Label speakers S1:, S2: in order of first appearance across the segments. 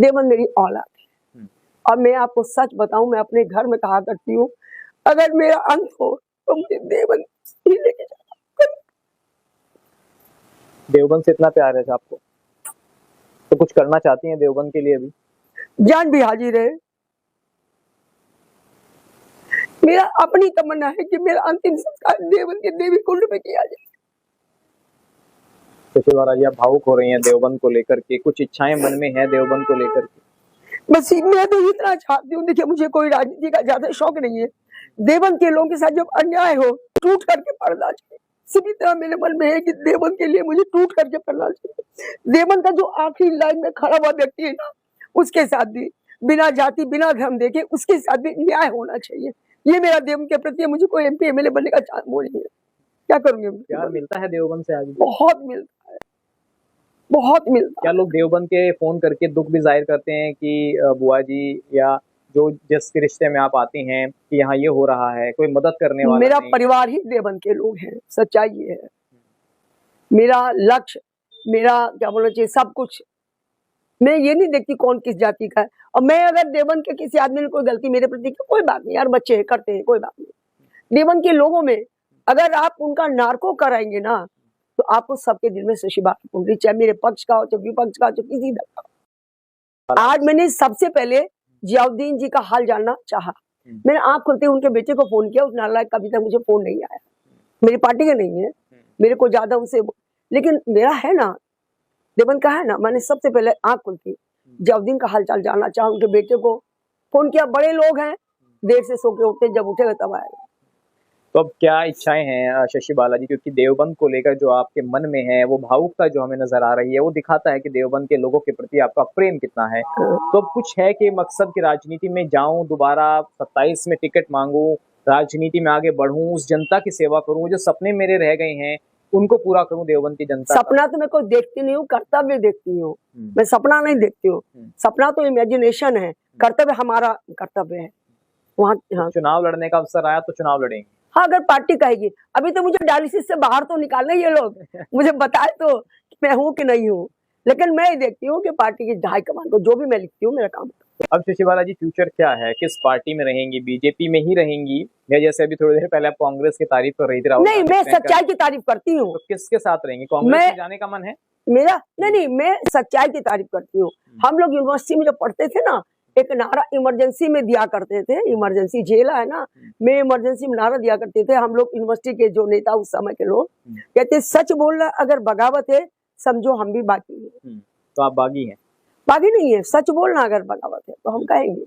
S1: देवबंद मेरी औलाद है। और मैं आपको सच बताऊं, मैं अपने घर में कहा करती हूँ, अगर मेरा अंत हो तो मुझे देवबंद ही लेके जाना।
S2: देवबंद से इतना प्यार है आपको, तो कुछ करना चाहती हैं देवबंद के लिए भी?
S1: जान भी हाजिर है। मेरा अपनी तमन्ना है कि मेरा अंतिम संस्कार देवबंद के देवी कुंड में किया जाए।
S2: शशि बाला जी, आप भावुक हो रही हैं देवबंद को लेकर के, कुछ इच्छाएं मन में है देवबंद को लेकर के?
S1: बस मैं तो इतना चाहती हूँ, देखिए मुझे कोई राजनीति का ज्यादा शौक नहीं है। देवबंद के लोगों के साथ जब अन्याय हो, टूट करके पड़ना चाहिए। इसी तरह मेरे मन में है कि देवबंद के लिए मुझे टूट करके पड़ना चाहिए। देवबंद का जो आखिरी लाइन में खड़ा हुआ व्यक्ति है ना, उसके साथ भी बिना जाति बिना धर्म देखे उसके साथ भी न्याय होना चाहिए। ये मेरा देवबंद के प्रति है। मुझे कोई MP MLA बनने का वो नहीं है। क्या करूंगी?
S2: प्यार मिलता है देवबंद से आज?
S1: बहुत मिलता है, बहुत मिलता।
S2: क्या लोग देवबंद के फोन करके दुख भी जाहिर करते हैं कि बुआ जी या जो जिस रिश्ते में आप आती हैं कि यहाँ ये हो रहा है, कोई मदद करने वाला
S1: मेरा
S2: नहीं?
S1: परिवार ही देवबंद के लोग हैं, सच्चाई ये है। मेरा लक्ष्य, मेरा क्या बोलना चाहिए, सब कुछ। मैं ये नहीं देखती कौन किस जाति का है। और मैं अगर देवबंद के किसी आदमी ने कोई गलती मेरे प्रति की, कोई बात नहीं यार, बच्चे हैं करते हैं, कोई बात नहीं। देवबंद के लोगों में अगर आप उनका नार्को कराएंगे ना, तो आपको सबके दिल में शशि बाला होगी, चाहे मेरे पक्ष का हो, चाहे विपक्ष का हो, चाहे किसी दल का। आज मैंने सबसे पहले जियाउद्दीन जी का हाल जानना चाहा। मैंने आंख खुलते उनके बेटे को फोन किया, उस नालायक का अभी तक मुझे फोन नहीं आया। मेरी पार्टी का नहीं है, मेरे को ज्यादा उनसे, लेकिन मेरा है ना, देवबंद का है ना। मैंने सबसे पहले आंख खुलती जियाउद्दीन का हालचाल जानना चाहा, उनके बेटे को फोन किया। बड़े लोग हैं, देर से सो के उठते, जब उठेगा तब आएगा।
S2: तो अब क्या इच्छाएं हैं शशि बाला जी, क्योंकि देवबंद को लेकर जो आपके मन में है वो भावुकता जो हमें नजर आ रही है, वो दिखाता है कि देवबंद के लोगों के प्रति आपका प्रेम कितना है। तो अब कुछ है कि मकसद की राजनीति में जाऊं, दोबारा 27 में टिकट मांगूं, राजनीति में आगे बढ़ूं, उस जनता की सेवा करूं, जो सपने मेरे रह गए हैं उनको पूरा करूं देवबंद की जनता?
S1: सपना तो मैं कोई देखती नहीं हूँ, कर्तव्य देखती हूँ। मैं सपना नहीं देखती हूँ। सपना तो इमेजिनेशन है, कर्तव्य हमारा कर्तव्य है वहाँ। हाँ।
S2: चुनाव लड़ने का अवसर आया तो चुनाव लड़ेंगे?
S1: हाँ, अगर पार्टी कहेगी। अभी तो मुझे डायलिसिस से बाहर तो निकालने ये लोग, मुझे बताए तो मैं हूँ कि नहीं हूँ। लेकिन मैं देखती हूँ कि पार्टी की ढाई कमान को जो भी मैं लिखती हूँ मेरा काम।
S2: अब शशि बाला जी, फ्यूचर क्या है? किस पार्टी में रहेंगी? बीजेपी में ही रहेंगी या जैसे अभी थोड़ी देर पहले आप कांग्रेस की तारीफ कर रही थी?
S1: नहीं, मैं सच्चाई की तारीफ करती हूँ।
S2: तो किसके साथ रहेंगी? कांग्रेस में जाने का मन है
S1: मेरा? नहीं, मैं सच्चाई की तारीफ करती हूँ। हम लोग यूनिवर्सिटी में जब पढ़ते थे ना, एक नारा इमरजेंसी में दिया करते थे, इमरजेंसी जेल है ना, मैं इमरजेंसी में नारा दिया करते थे। हम लोग यूनिवर्सिटी के जो नेता उस समय के लोग कहते, सच बोलना अगर बगावत है, समझो हम भी बागी हैं।
S2: तो आप बागी हैं?
S1: बागी नहीं है, सच बोलना अगर बगावत है तो हम कहेंगे।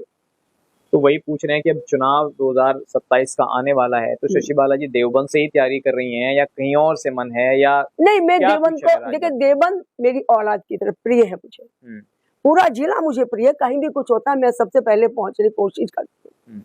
S2: तो वही पूछ रहे हैं कि अब चुनाव 2027 का आने वाला है, तो शशि बाला जी देवबंद से ही तैयारी कर रही हैं या कहीं और से मन है? या
S1: नहीं, मैं देवबंद को, देखिए देवबंद मेरी औलाद की तरफ प्रिय है मुझे। पूरा जिला मुझे प्रिय। कहीं भी कुछ होता है मैं सबसे पहले पहुंचने की कोशिश करती हूँ।